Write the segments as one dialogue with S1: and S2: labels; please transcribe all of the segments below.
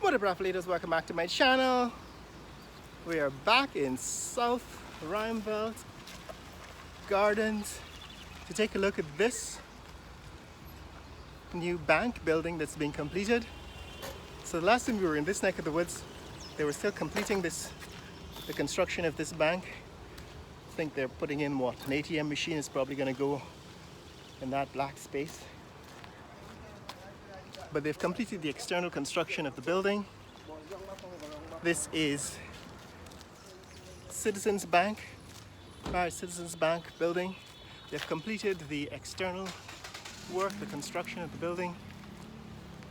S1: What up, Raffleaders? Welcome back to my channel. We are back in South Ruimveldt Gardens to take a look at this new bank building that's being completed. So the last time we were in this neck of the woods, they were still completing the construction of this bank. I think they're putting in what, an ATM machine is probably going to go in that black space. But they've completed the external construction of the building. This is Citizens Bank, Citizens Bank building. They've completed the external work, the construction of the building.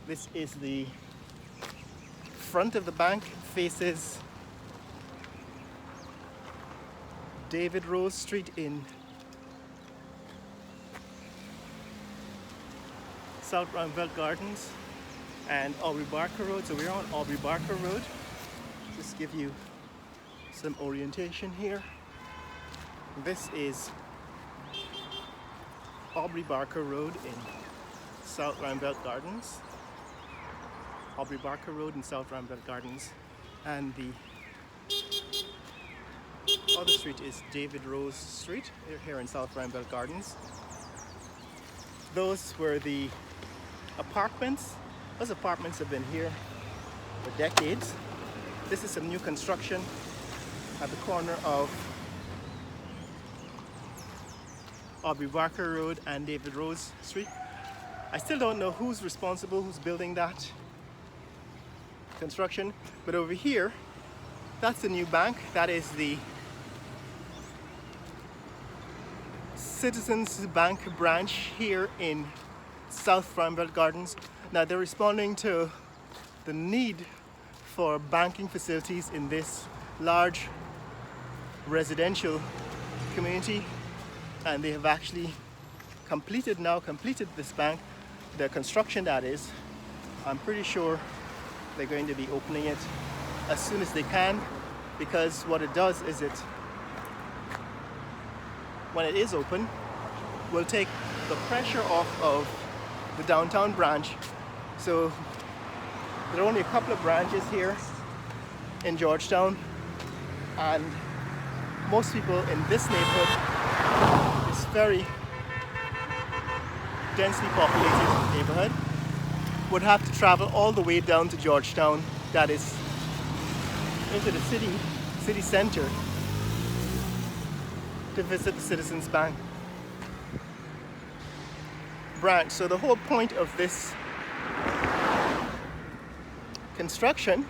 S1: This is the front of the bank, faces David Rose Street in South Ruimveldt Gardens and Aubrey Barker Road. So we're on Aubrey Barker Road. Just give you some orientation here. This is Aubrey Barker Road in South Ruimveldt Gardens. Aubrey Barker Road in South Ruimveldt Gardens. And the other street is David Rose Street here in South Ruimveldt Gardens. Those were the apartments. Those apartments have been here for decades. This is some new construction at the corner of Aubrey Barker Road and David Rose Street. I still don't know who's responsible, who's building that construction, but over here, that's the new bank. That is the Citizens Bank branch here in South Ruimveldt Gardens. Now they're responding to the need for banking facilities in this large residential community, and they have actually completed this bank, the construction that is. I'm pretty sure they're going to be opening it as soon as they can, because what it does is when it is open, will take the pressure off of the downtown branch. So there are only a couple of branches here in Georgetown, and most people in this neighborhood, this very densely populated neighborhood, would have to travel all the way down to Georgetown, that is into the city center, to visit the Citizens Bank branch. So the whole point of this construction,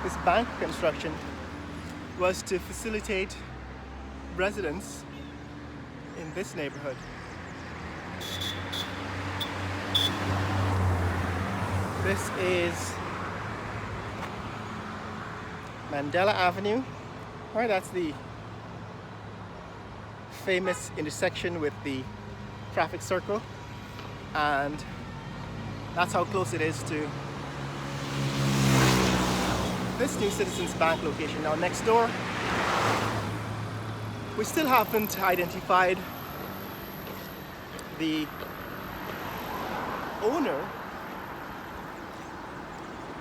S1: this bank construction, was to facilitate residents in this neighborhood. This is Mandela Avenue. Right, that's the famous intersection with the traffic circle, and that's how close it is to this new Citizens Bank location. Now next door, we still haven't identified the owner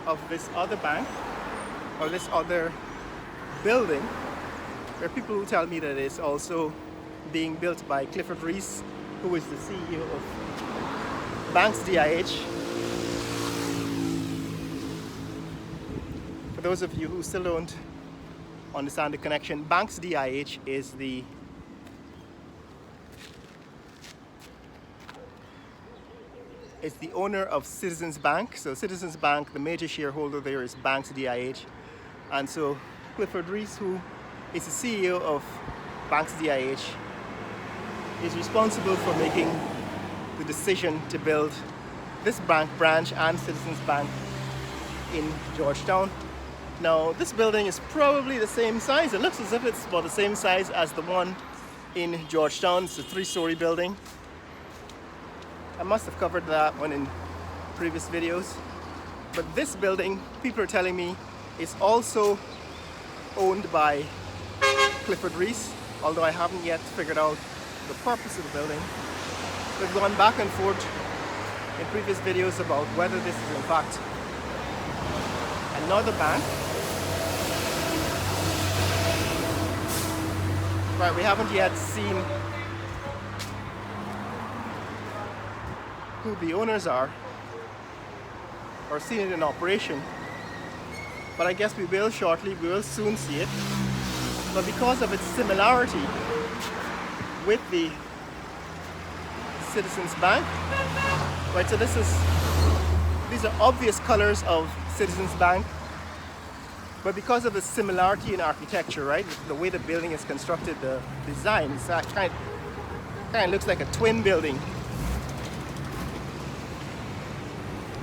S1: of this other bank or this other building. There are people who tell me that it's also being built by Clifford Reese, who is the CEO of Banks DIH. For those of you who still don't understand the connection, Banks DIH is the owner of Citizens Bank. So Citizens Bank, the major shareholder there is Banks DIH. And so Clifford Reese, who is the CEO of Banks DIH, is responsible for making the decision to build this bank branch and Citizens Bank in Georgetown. Now this building is probably the same size. It looks as if it's about the same size as the one in Georgetown. It's a 3-story building. I must have covered that one in previous videos. But this building, people are telling me, is also owned by Clifford Reese, although I haven't yet figured out the purpose of the building. We've gone back and forth in previous videos about whether this is in fact another bank. Right, we haven't yet seen who the owners are or seen it in operation, but I guess we will shortly. We will soon see it. But because of its similarity with the Citizens Bank, right, so these are obvious colors of Citizens Bank, but because of the similarity in architecture, right, the way the building is constructed, the design, it's kind of looks like a twin building.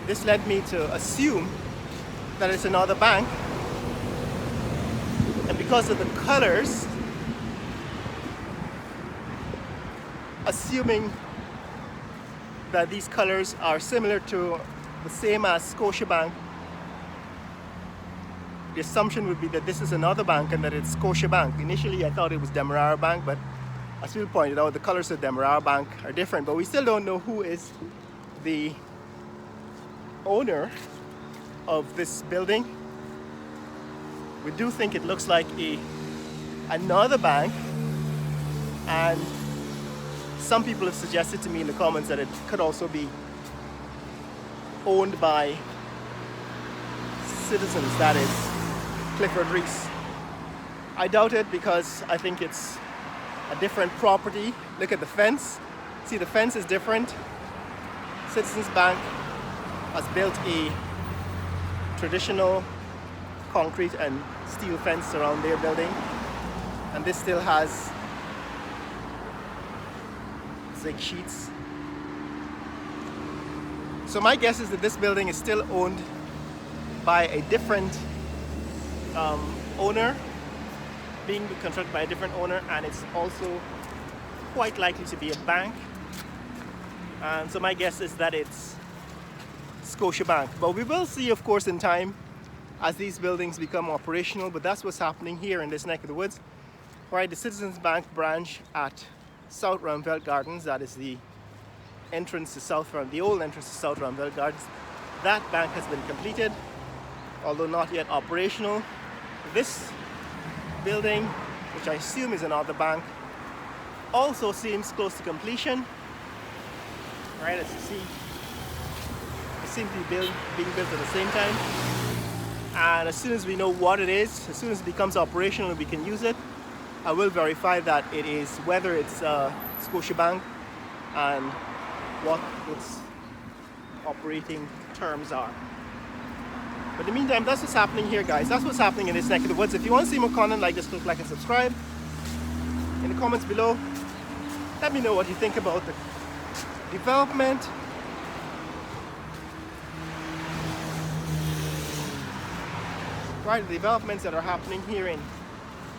S1: This led me to assume that it's another bank, and because of the colors, assuming that these colors are similar to the same as Scotiabank, the assumption would be that this is another bank and that it's Scotiabank. Initially I thought it was Demerara Bank, but as Phil pointed out, the colors of Demerara Bank are different, but we still don't know who is the owner of this building. We do think it looks like another bank, and some people have suggested to me in the comments that it could also be owned by Citizens, that is Clifford Reese. I doubt it because I think it's a different property. Look at the fence. See, the fence is different. Citizens Bank has built a traditional concrete and steel fence around their building, and this still has zinc sheets. So my guess is that this building is still owned by a different owner, being constructed by a different owner, and it's also quite likely to be a bank. And so my guess is that it's Scotiabank. But we will see, of course, in time as these buildings become operational. But that's what's happening here in this neck of the woods. Right, the Citizens Bank branch at South Ruimveldt Gardens, that is the entrance to the old entrance to South Ruimveldt Gardens. That bank has been completed, although not yet operational. This building, which I assume is another bank, also seems close to completion. Right, as you see, it seems to be being built at the same time. And as soon as we know what it is, as soon as it becomes operational and we can use it, I will verify that it is, whether it's Scotiabank and what its operating terms are. But in the meantime, that's what's happening here, guys. That's what's happening in this neck of the woods. If you want to see more content like this, click like and subscribe. In the comments below, let me know what you think about the development. Right, the developments that are happening here in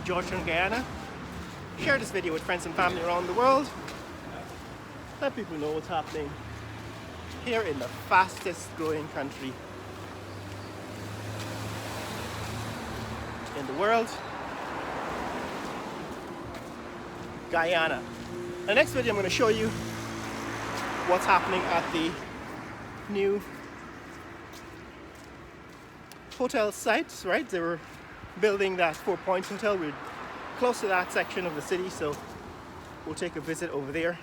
S1: Georgetown, Guyana. Share this video with friends and family around the world. Let people know what's happening here in the fastest growing country in the world, Guyana. In the next video I'm going to show you what's happening at the new hotel sites, right? They were building that 4 Points Hotel. We're close to that section of the city, so we'll take a visit over there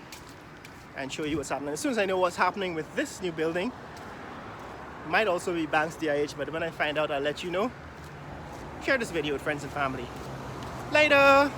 S1: and show you what's happening. As soon as I know what's happening with this new building, it might also be Banks DIH, but when I find out, I'll let you know. Share this video with friends and family. Later!